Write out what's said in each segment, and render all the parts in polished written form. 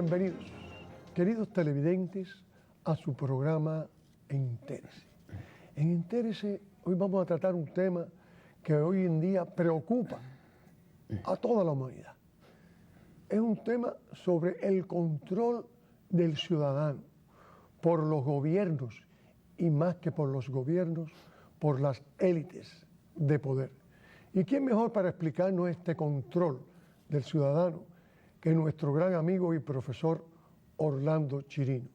Bienvenidos, queridos televidentes, a su programa Entérese. En Entérese hoy vamos a tratar un tema que hoy en día preocupa a toda la humanidad. Es un tema sobre el control del ciudadano por los gobiernos y más que por los gobiernos, por las élites de poder. ¿Y quién mejor para explicarnos este control del ciudadano que nuestro gran amigo y profesor Orlando Chirino?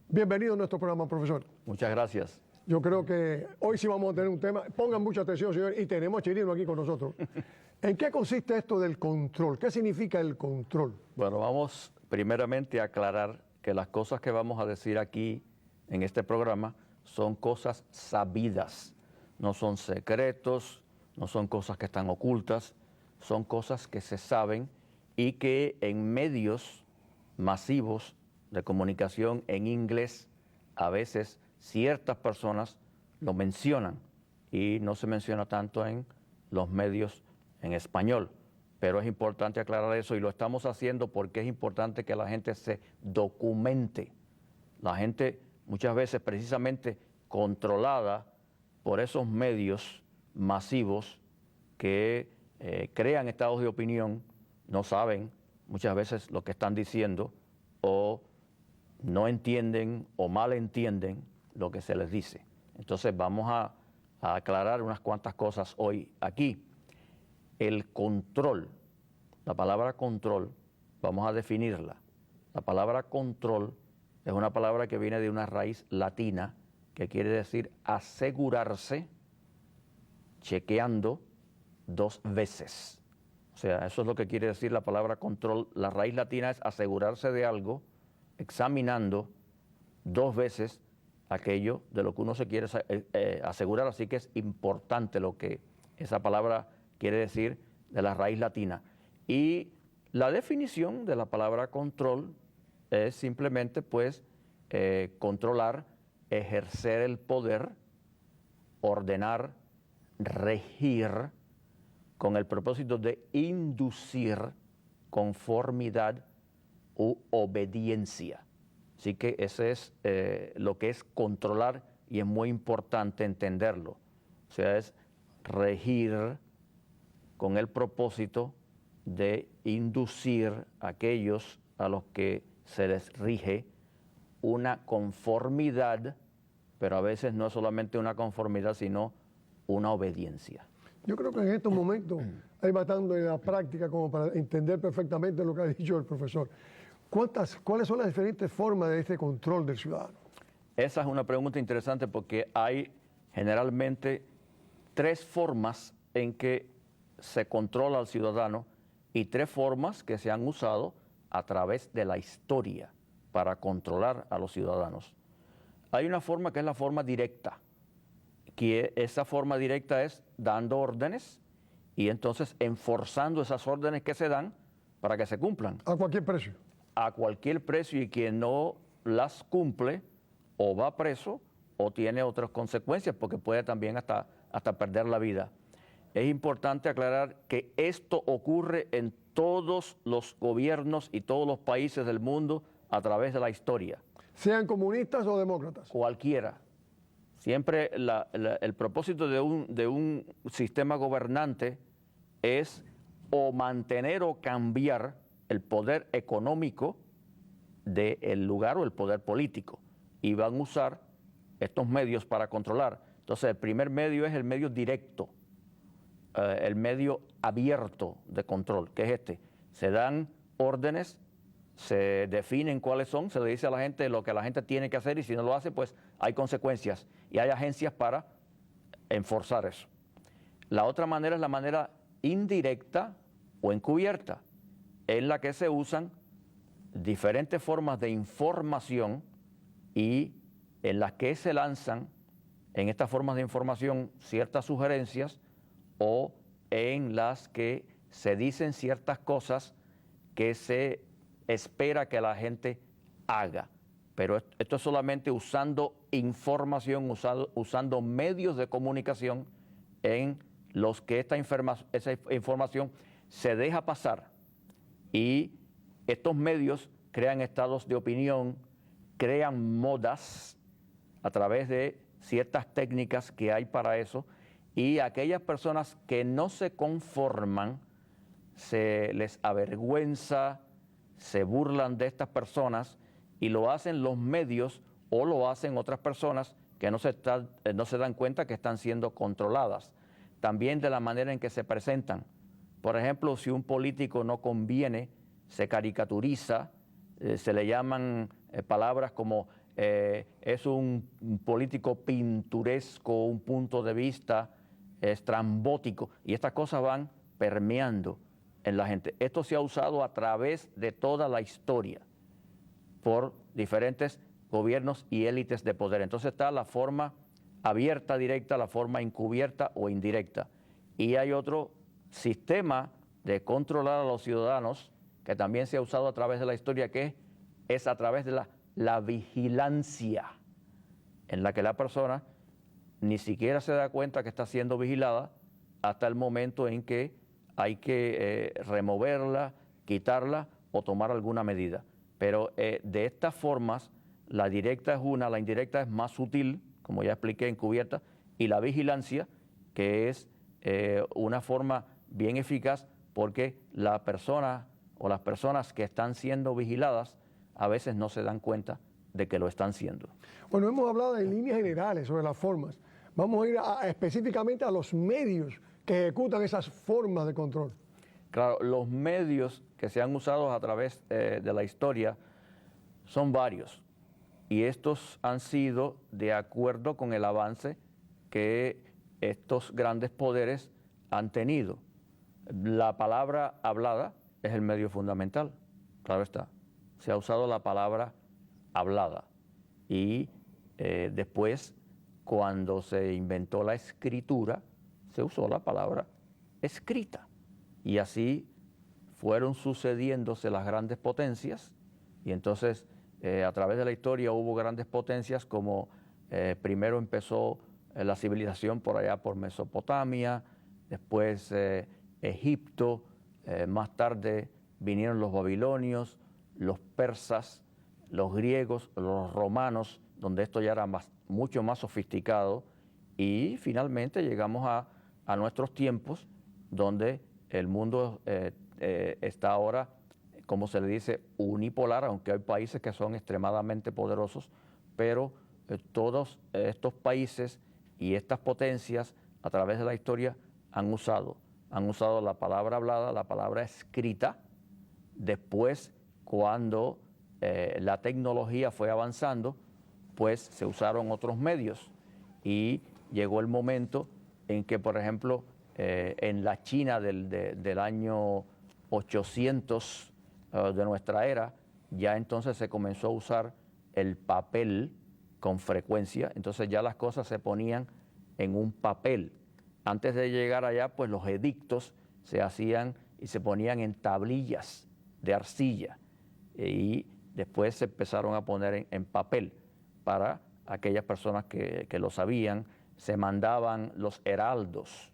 Bienvenido a nuestro programa, profesor. Muchas gracias. Yo creo que hoy sí vamos a tener un tema, pongan mucha atención, señor, y tenemos a Chirino aquí con nosotros. ¿En qué consiste esto del control? ¿Qué significa el control? Bueno, vamos primeramente a aclarar que las cosas que vamos a decir aquí en este programa son cosas sabidas, no son secretos, no son cosas que están ocultas, son cosas que se saben y que en medios masivos de comunicación en inglés a veces ciertas personas lo mencionan y no se menciona tanto en los medios en español. Pero es importante aclarar eso y lo estamos haciendo porque es importante que la gente se documente. La gente muchas veces precisamente controlada por esos medios masivos que crean estados de opinión, no saben muchas veces lo que están diciendo o no entienden o malentienden lo que se les dice. Entonces vamos a aclarar unas cuantas cosas hoy aquí. El control, la palabra control, vamos a definirla. La palabra control es una palabra que viene de una raíz latina que quiere decir asegurarse, chequeando 2 veces. O sea, eso es lo que quiere decir la palabra control. La raíz latina es asegurarse de algo, examinando 2 veces aquello de lo que uno se quiere asegurar. Así que es importante lo que esa palabra quiere decir de la raíz latina. Y la definición de la palabra control es simplemente, pues, controlar, ejercer el poder, ordenar, regir, con el propósito de inducir conformidad u obediencia. Así que ese es lo que es controlar y es muy importante entenderlo. O sea, es regir con el propósito de inducir a aquellos a los que se les rige una conformidad, pero a veces no solamente una conformidad, sino una obediencia. Yo creo que en estos momentos hay bastante en la práctica como para entender perfectamente lo que ha dicho el profesor. ¿Cuáles son las diferentes formas de este control del ciudadano? Esa es una pregunta interesante porque hay generalmente 3 formas en que se controla al ciudadano y 3 formas que se han usado a través de la historia para controlar a los ciudadanos. Hay una forma que es la forma directa, que esa forma directa es dando órdenes y entonces enforzando esas órdenes que se dan para que se cumplan. ¿A cualquier precio? A cualquier precio, y quien no las cumple o va preso o tiene otras consecuencias porque puede también hasta perder la vida. Es importante aclarar que esto ocurre en todos los gobiernos y todos los países del mundo a través de la historia. Sean comunistas o demócratas. Cualquiera. Siempre el propósito de un sistema gobernante es o mantener o cambiar el poder económico del lugar o el poder político. Y van a usar estos medios para controlar. Entonces, el primer medio es el medio directo, el medio abierto de control, que es este. Se dan órdenes, se definen cuáles son, se le dice a la gente lo que la gente tiene que hacer y si no lo hace, pues hay consecuencias y hay agencias para enforzar eso. La otra manera es la manera indirecta o encubierta, en la que se usan diferentes formas de información y en las que se lanzan en estas formas de información ciertas sugerencias o en las que se dicen ciertas cosas que se espera que la gente haga. Pero esto es solamente usando información, usando medios de comunicación en los que esa información se deja pasar. Y estos medios crean estados de opinión, crean modas a través de ciertas técnicas que hay para eso, y aquellas personas que no se conforman, se les avergüenza, se burlan de estas personas, y lo hacen los medios o lo hacen otras personas que no se dan cuenta que están siendo controladas. También de la manera en que se presentan. Por ejemplo, si un político no conviene, se caricaturiza, se le llaman palabras como es un político pintoresco, un punto de vista estrambótico, y estas cosas van permeando en la gente. Esto se ha usado a través de toda la historia por diferentes gobiernos y élites de poder. Entonces está la forma abierta, directa, la forma encubierta o indirecta. Y hay otro sistema de controlar a los ciudadanos que también se ha usado a través de la historia, que es a través de la vigilancia, en la que la persona ni siquiera se da cuenta que está siendo vigilada hasta el momento en que hay que removerla, quitarla o tomar alguna medida. Pero de estas formas, la directa es una, la indirecta es más sutil, como ya expliqué, encubierta, y la vigilancia, que es una forma bien eficaz, porque la persona o las personas que están siendo vigiladas a veces no se dan cuenta de que lo están siendo. Bueno, hemos hablado en líneas generales sobre las formas. Vamos a ir específicamente a los medios que ejecutan esas formas de control. Claro, los medios que se han usado a través de la historia son varios, y estos han sido de acuerdo con el avance que estos grandes poderes han tenido. La palabra hablada es el medio fundamental, claro está. Se ha usado la palabra hablada, y después, cuando se inventó la escritura, se usó la palabra escrita, y así fueron sucediéndose las grandes potencias, y entonces a través de la historia hubo grandes potencias como primero empezó la civilización por allá por Mesopotamia, después Egipto, más tarde vinieron los babilonios, los persas, los griegos, los romanos, donde esto ya era mucho más sofisticado, y finalmente llegamos a nuestros tiempos, donde el mundo está ahora, como se le dice, unipolar, aunque hay países que son extremadamente poderosos, pero todos estos países y estas potencias a través de la historia han usado la palabra hablada, la palabra escrita. Después, cuando la tecnología fue avanzando, pues se usaron otros medios, y llegó el momento en que, por ejemplo, en la China del año 800 de nuestra era, ya entonces se comenzó a usar el papel con frecuencia. Entonces ya las cosas se ponían en un papel. Antes de llegar allá, pues los edictos se hacían y se ponían en tablillas de arcilla, y después se empezaron a poner en papel para aquellas personas que lo sabían. Se mandaban los heraldos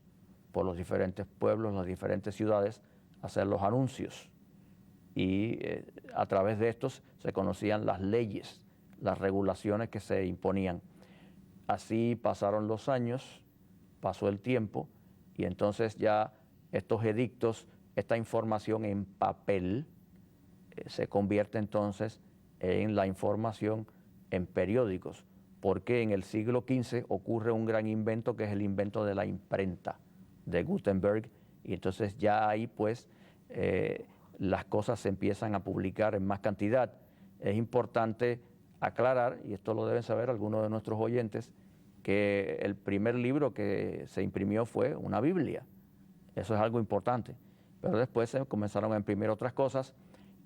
por los diferentes pueblos, las diferentes ciudades, a hacer los anuncios, y a través de estos se conocían las leyes, las regulaciones que se imponían. Así pasaron los años, pasó el tiempo, y entonces ya estos edictos, esta información en papel, se convierte entonces en la información en periódicos, porque en el siglo XV ocurre un gran invento, que es el invento de la imprenta de Gutenberg, y entonces ya ahí pues las cosas se empiezan a publicar en más cantidad. Es importante aclarar, y esto lo deben saber algunos de nuestros oyentes, que el primer libro que se imprimió fue una Biblia. Eso es algo importante. Pero después se comenzaron a imprimir otras cosas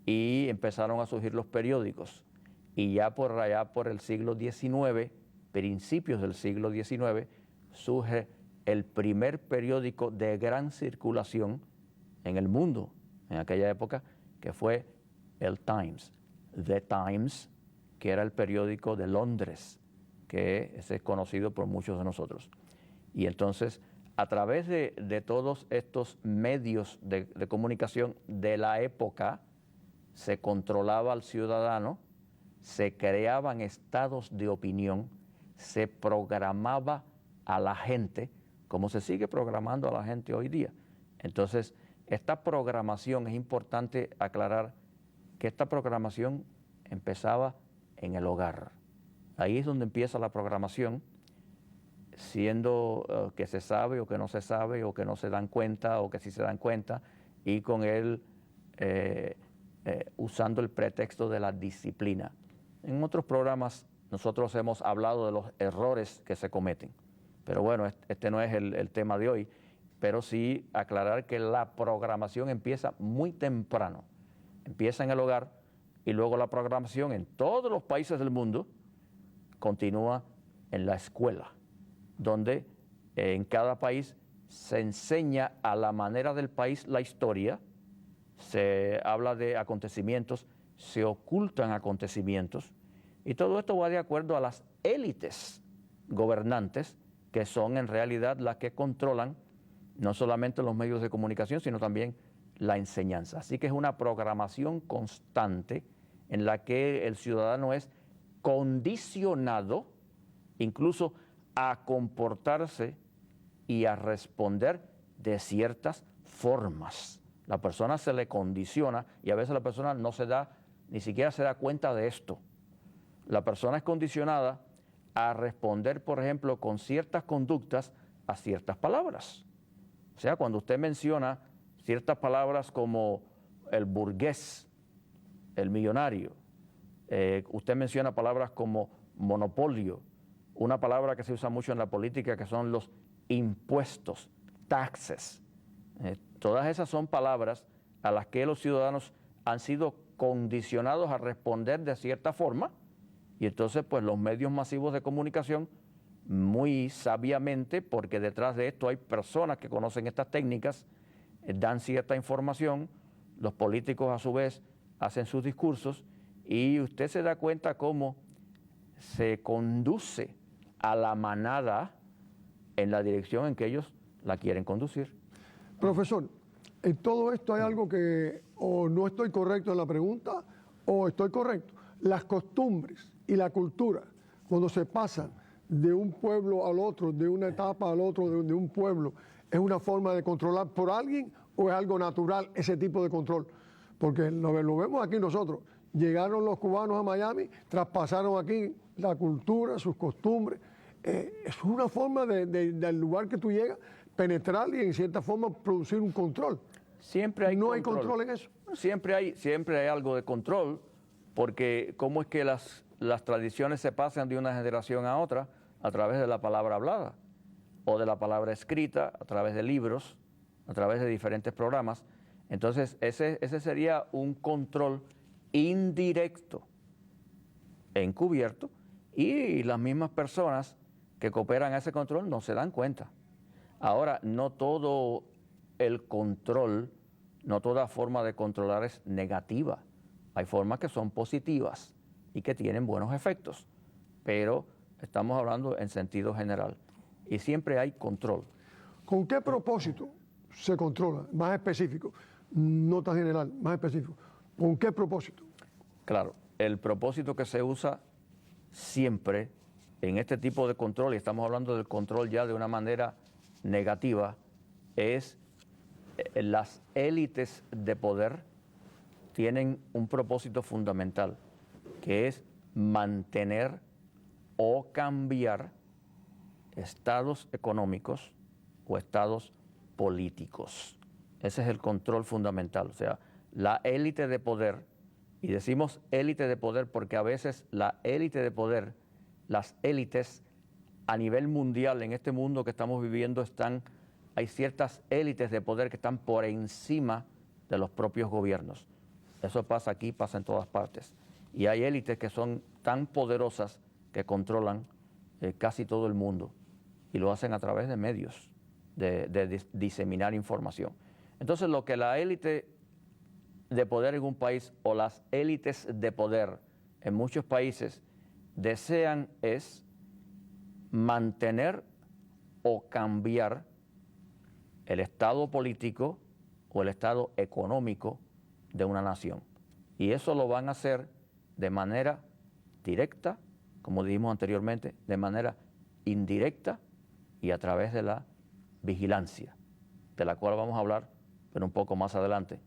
y empezaron a surgir los periódicos. Y ya por allá, por el siglo XIX, principios del siglo XIX, surge el primer periódico de gran circulación en el mundo en aquella época, que fue el Times. The Times, que era el periódico de Londres, que es conocido por muchos de nosotros. Y entonces, a través de todos estos medios de comunicación de la época, se controlaba al ciudadano, se creaban estados de opinión, se programaba a la gente, como se sigue programando a la gente hoy día. Entonces, esta programación, es importante aclarar que esta programación empezaba en el hogar. Ahí es donde empieza la programación, siendo que se sabe o que no se sabe, o que no se dan cuenta o que sí se dan cuenta, y con él usando el pretexto de la disciplina. En otros programas nosotros hemos hablado de los errores que se cometen, pero bueno, este no es el tema de hoy, pero sí aclarar que la programación empieza muy temprano, empieza en el hogar, y luego la programación en todos los países del mundo continúa en la escuela, donde en cada país se enseña a la manera del país la historia, se habla de acontecimientos, se ocultan acontecimientos, y todo esto va de acuerdo a las élites gobernantes, que son en realidad las que controlan no solamente los medios de comunicación, sino también la enseñanza. Así que es una programación constante en la que el ciudadano es condicionado incluso a comportarse y a responder de ciertas formas. La persona se le condiciona y a veces la persona no se da, ni siquiera se da cuenta de esto. La persona es condicionada a responder, por ejemplo, con ciertas conductas a ciertas palabras. O sea, cuando usted menciona ciertas palabras como el burgués, el millonario, usted menciona palabras como monopolio, una palabra que se usa mucho en la política que son los impuestos, taxes. Todas esas son palabras a las que los ciudadanos han sido condicionados a responder de cierta forma, y entonces pues los medios masivos de comunicación muy sabiamente, porque detrás de esto hay personas que conocen estas técnicas, dan cierta información, los políticos a su vez hacen sus discursos, y usted se da cuenta cómo se conduce a la manada en la dirección en que ellos la quieren conducir. Profesor, en todo esto hay algo que o no estoy correcto en la pregunta o estoy correcto. Las costumbres y la cultura, cuando se pasan de un pueblo al otro, de una etapa al otro, de un pueblo, ¿es una forma de controlar por alguien o es algo natural ese tipo de control? Porque lo vemos aquí nosotros. Llegaron los cubanos a Miami, traspasaron aquí la cultura, sus costumbres. Es una forma del lugar que tú llegas, penetrar y en cierta forma producir un control. Siempre hay ¿No control. hay control en eso? Siempre hay algo de control, porque ¿cómo es que las tradiciones se pasan de una generación a otra? A través de la palabra hablada, o de la palabra escrita, a través de libros, a través de diferentes programas. Entonces, ese sería un control indirecto, encubierto, y las mismas personas que cooperan a ese control no se dan cuenta. Ahora, no todo el control, no toda forma de controlar es negativa. Hay formas que son positivas y que tienen buenos efectos, pero estamos hablando en sentido general. Y siempre hay control. ¿Con qué propósito se controla? Más específico, no tan general, más específico. ¿Con qué propósito? Claro, el propósito que se usa siempre en este tipo de control, y estamos hablando del control ya de una manera negativa, es las élites de poder tienen un propósito fundamental, que es mantener o cambiar estados económicos o estados políticos. Ese es el control fundamental. O sea, la élite de poder, y decimos élite de poder porque a veces la élite de poder, las élites a nivel mundial en este mundo que estamos viviendo hay ciertas élites de poder que están por encima de los propios gobiernos. Eso pasa aquí, pasa en todas partes. Y hay élites que son tan poderosas que controlan casi todo el mundo, y lo hacen a través de medios, de diseminar información. Entonces, lo que la élite de poder en un país o las élites de poder en muchos países desean es mantener o cambiar el estado político o el estado económico de una nación. Y eso lo van a hacer de manera directa, como dijimos anteriormente, de manera indirecta y a través de la vigilancia, de la cual vamos a hablar, pero un poco más adelante.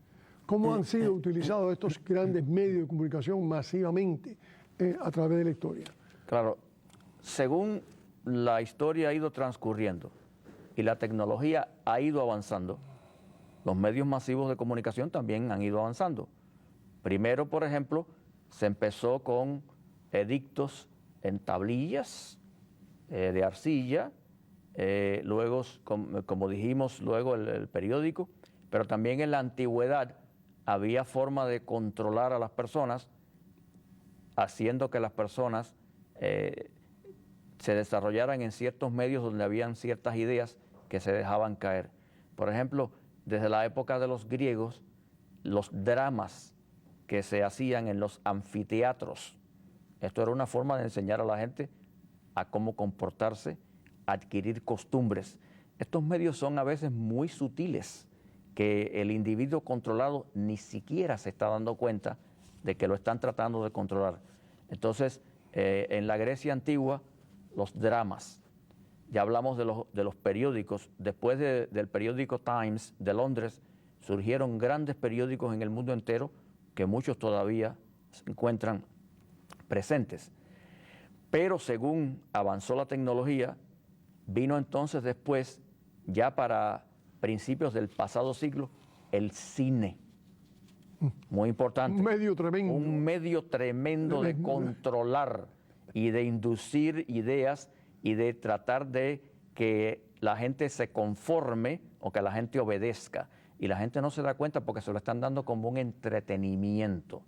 ¿Cómo han sido utilizados estos grandes medios de comunicación masivamente a través de la historia? Claro, según la historia ha ido transcurriendo y la tecnología ha ido avanzando, los medios masivos de comunicación también han ido avanzando. Primero, por ejemplo, se empezó con edictos en tablillas de arcilla, luego, como dijimos, luego el periódico, pero también en la antigüedad había forma de controlar a las personas, haciendo que las personas se desarrollaran en ciertos medios donde habían ciertas ideas que se dejaban caer. Por ejemplo, desde la época de los griegos, los dramas que se hacían en los anfiteatros, esto era una forma de enseñar a la gente a cómo comportarse, adquirir costumbres. Estos medios son a veces muy sutiles, que el individuo controlado ni siquiera se está dando cuenta de que lo están tratando de controlar. Entonces, en la Grecia antigua, los dramas, ya hablamos de los periódicos, después del periódico Times de Londres, surgieron grandes periódicos en el mundo entero, que muchos todavía se encuentran presentes. Pero según avanzó la tecnología, vino entonces después, ya para principios del pasado siglo, el cine. Muy importante. Un medio tremendo. Un medio tremendo de controlar y de inducir ideas y de tratar de que la gente se conforme o que la gente obedezca. Y la gente no se da cuenta porque se lo están dando como un entretenimiento.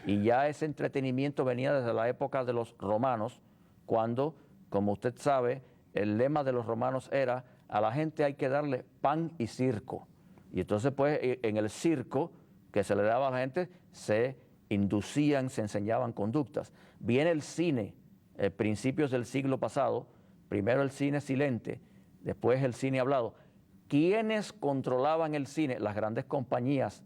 Y ya ese entretenimiento venía desde la época de los romanos, cuando, como usted sabe, el lema de los romanos era: a la gente hay que darle pan y circo. Y entonces, pues, en el circo que se le daba a la gente, se inducían, se enseñaban conductas. Viene el cine, principios del siglo pasado, primero el cine silente, después el cine hablado. ¿Quiénes controlaban el cine? Las grandes compañías,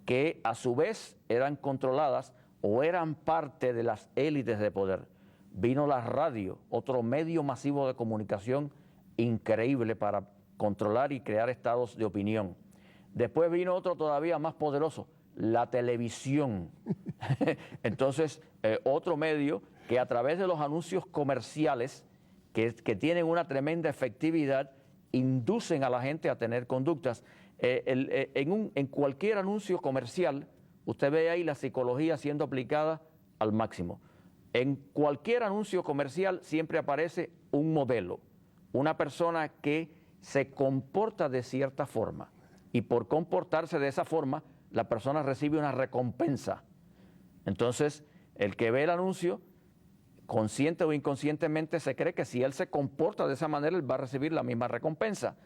que a su vez eran controladas o eran parte de las élites de poder. Vino la radio, otro medio masivo de comunicación increíble para controlar y crear estados de opinión. Después vino otro todavía más poderoso, la televisión. Entonces, otro medio que a través de los anuncios comerciales, que tienen una tremenda efectividad, inducen a la gente a tener conductas. En cualquier anuncio comercial, usted ve ahí la psicología siendo aplicada al máximo. En cualquier anuncio comercial siempre aparece un modelo, una persona que se comporta de cierta forma, y por comportarse de esa forma, la persona recibe una recompensa. Entonces, el que ve el anuncio, consciente o inconscientemente, se cree que si él se comporta de esa manera, él va a recibir la misma recompensa.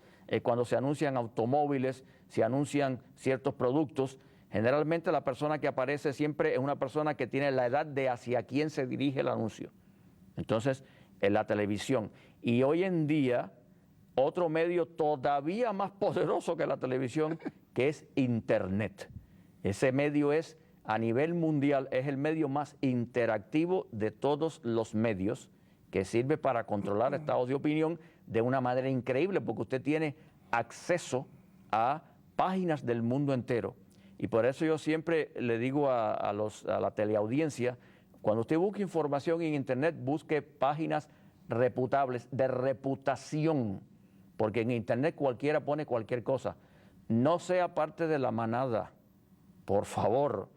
Cuando se anuncian automóviles, se anuncian ciertos productos, generalmente la persona que aparece siempre es una persona que tiene la edad de hacia quién se dirige el anuncio. Entonces, en la televisión. Y hoy en día, otro medio todavía más poderoso que la televisión, que es Internet. Ese medio es, a nivel mundial, es el medio más interactivo de todos los medios, que sirve para controlar estados de opinión de una manera increíble, porque usted tiene acceso a páginas del mundo entero. Y por eso yo siempre le digo a la teleaudiencia, cuando usted busque información en Internet, busque páginas reputables, de reputación, porque en Internet cualquiera pone cualquier cosa. No sea parte de la manada, por favor.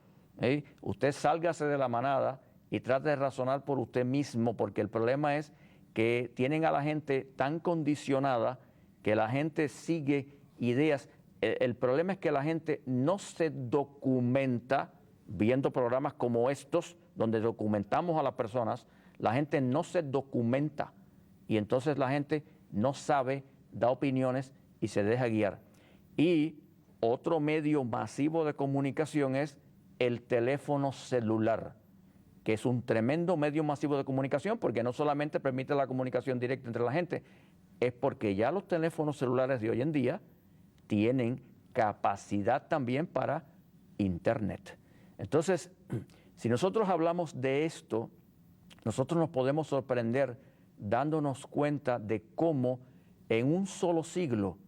Usted sálgase de la manada y trate de razonar por usted mismo, porque el problema es que tienen a la gente tan condicionada que la gente sigue ideas. El problema es que la gente no se documenta viendo programas como estos, donde documentamos a las personas. La gente no se documenta y entonces la gente no sabe, da opiniones y se deja guiar. Y otro medio masivo de comunicación es el teléfono celular, que es un tremendo medio masivo de comunicación, porque no solamente permite la comunicación directa entre la gente, es porque ya los teléfonos celulares de hoy en día tienen capacidad también para Internet. Entonces, si nosotros hablamos de esto, nosotros nos podemos sorprender dándonos cuenta de cómo en un solo siglo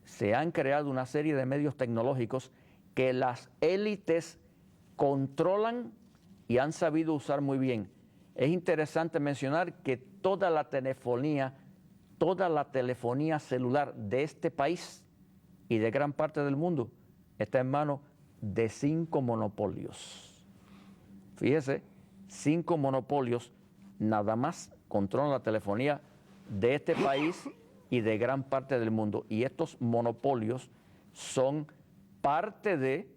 se han creado una serie de medios tecnológicos que las élites controlan y han sabido usar muy bien. Es interesante mencionar que toda la telefonía celular de este país y de gran parte del mundo está en manos de 5 monopolios. Fíjese, 5 monopolios nada más controlan la telefonía de este país y de gran parte del mundo. Y estos monopolios son parte de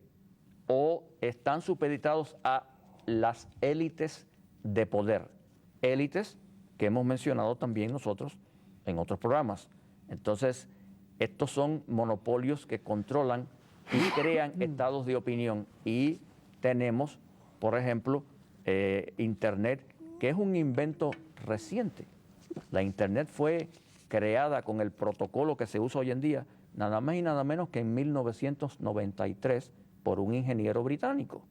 o están supeditados a las élites de poder. Élites que hemos mencionado también nosotros en otros programas. Entonces, estos son monopolios que controlan y crean estados de opinión. Y tenemos, por ejemplo, Internet, que es un invento reciente. La Internet fue creada con el protocolo que se usa hoy en día, nada más y nada menos que en 1993 por un ingeniero británico.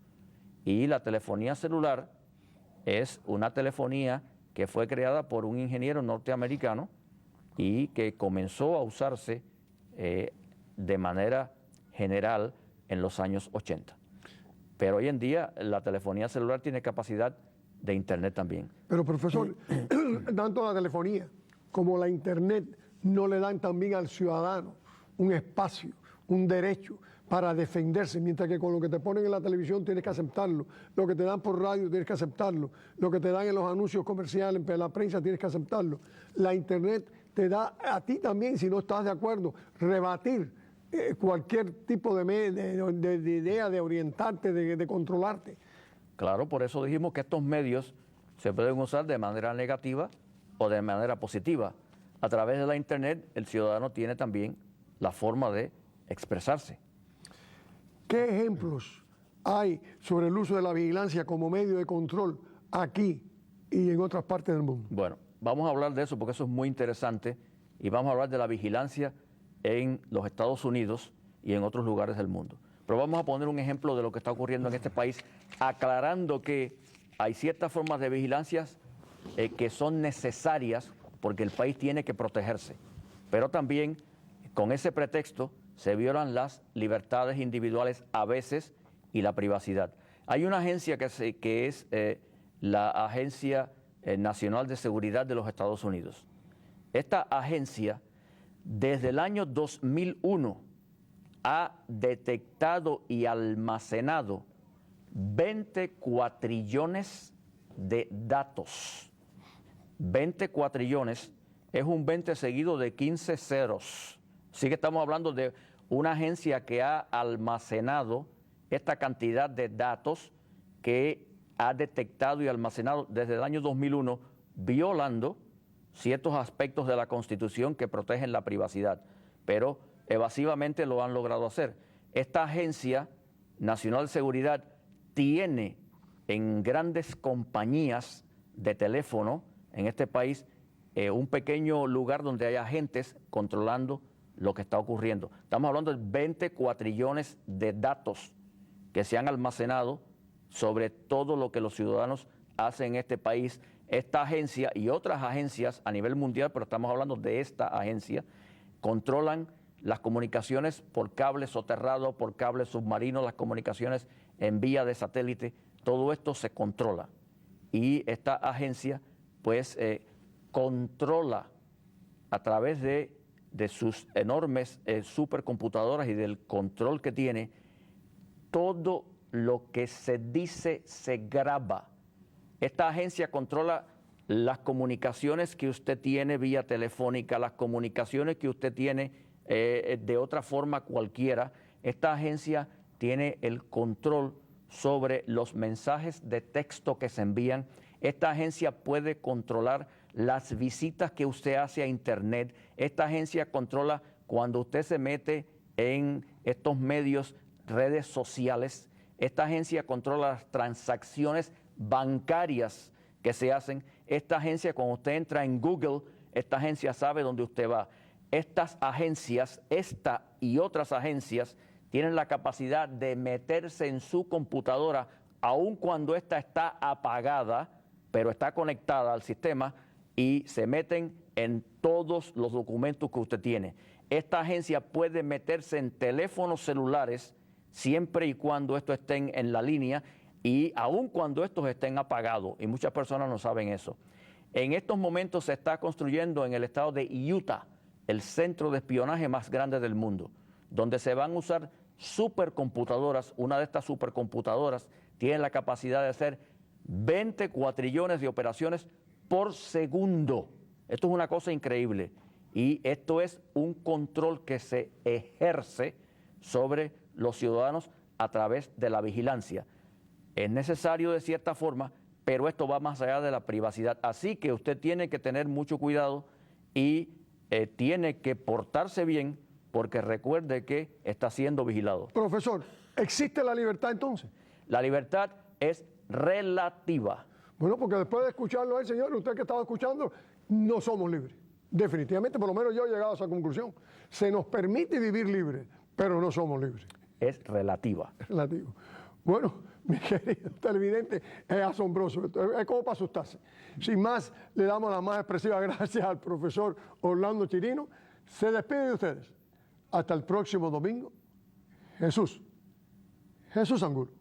Y la telefonía celular es una telefonía que fue creada por un ingeniero norteamericano y que comenzó a usarse de manera general en los años 80. Pero hoy en día la telefonía celular tiene capacidad de Internet también. Pero profesor, tanto la telefonía como la Internet no le dan también al ciudadano un espacio, un derecho para defenderse, mientras que con lo que te ponen en la televisión tienes que aceptarlo, lo que te dan por radio tienes que aceptarlo, lo que te dan en los anuncios comerciales, en la prensa tienes que aceptarlo. La Internet te da a ti también, si no estás de acuerdo, rebatir cualquier tipo de idea de orientarte, de controlarte. Claro, por eso dijimos que estos medios se pueden usar de manera negativa o de manera positiva. A través de la Internet, el ciudadano tiene también la forma de expresarse. ¿Qué ejemplos hay sobre el uso de la vigilancia como medio de control aquí y en otras partes del mundo? Bueno, vamos a hablar de eso porque eso es muy interesante y vamos a hablar de la vigilancia en los Estados Unidos y en otros lugares del mundo. Pero vamos a poner un ejemplo de lo que está ocurriendo en este país, aclarando que hay ciertas formas de vigilancia que son necesarias porque el país tiene que protegerse. Pero también, con ese pretexto, se violan las libertades individuales a veces y la privacidad. Hay una agencia que es la Agencia Nacional de Seguridad de los Estados Unidos. Esta agencia, desde el año 2001, ha detectado y almacenado 20 cuatrillones de datos. 20 cuatrillones es un 20 seguido de 15 ceros. Así que estamos hablando de una agencia que ha almacenado esta cantidad de datos que ha detectado y almacenado desde el año 2001, violando ciertos aspectos de la Constitución que protegen la privacidad, pero evasivamente lo han logrado hacer. Esta Agencia Nacional de Seguridad tiene en grandes compañías de teléfono en este país un pequeño lugar donde hay agentes controlando lo que está ocurriendo. Estamos hablando de 20 cuatrillones de datos que se han almacenado sobre todo lo que los ciudadanos hacen en este país. Esta agencia y otras agencias a nivel mundial, pero estamos hablando de esta agencia, controlan las comunicaciones por cable soterrado, por cable submarino, las comunicaciones en vía de satélite, todo esto se controla. Y esta agencia pues controla a través de sus enormes supercomputadoras y del control que tiene, todo lo que se dice se graba. Esta agencia controla las comunicaciones que usted tiene vía telefónica, las comunicaciones que usted tiene de otra forma cualquiera. Esta agencia tiene el control sobre los mensajes de texto que se envían. Esta agencia puede controlar las visitas que usted hace a Internet. Esta agencia controla cuando usted se mete en estos medios, redes sociales. Esta agencia controla las transacciones bancarias que se hacen. Esta agencia, cuando usted entra en Google, esta agencia sabe dónde usted va. Estas agencias, esta y otras agencias, tienen la capacidad de meterse en su computadora aun cuando esta está apagada, pero está conectada al sistema y se meten en todos los documentos que usted tiene. Esta agencia puede meterse en teléfonos celulares siempre y cuando estos estén en la línea y aun cuando estos estén apagados, y muchas personas no saben eso. En estos momentos se está construyendo en el estado de Utah el centro de espionaje más grande del mundo, donde se van a usar supercomputadoras. Una de estas supercomputadoras tiene la capacidad de hacer 20 cuatrillones de operaciones por segundo. Esto es una cosa increíble. Y esto es un control que se ejerce sobre los ciudadanos a través de la vigilancia. Es necesario de cierta forma, pero esto va más allá de la privacidad. Así que usted tiene que tener mucho cuidado y tiene que portarse bien, porque recuerde que está siendo vigilado. Profesor, ¿existe la libertad entonces? La libertad es relativa. Bueno, porque después de escucharlo al señor, usted que estaba escuchando, no somos libres. Definitivamente, por lo menos yo he llegado a esa conclusión. Se nos permite vivir libres, pero no somos libres. Es relativa. Relativo. Bueno, mi querido televidente, es asombroso, es como para asustarse. Sin más, le damos las más expresivas gracias al profesor Orlando Chirino. Se despide de ustedes. Hasta el próximo domingo. Jesús Angulo.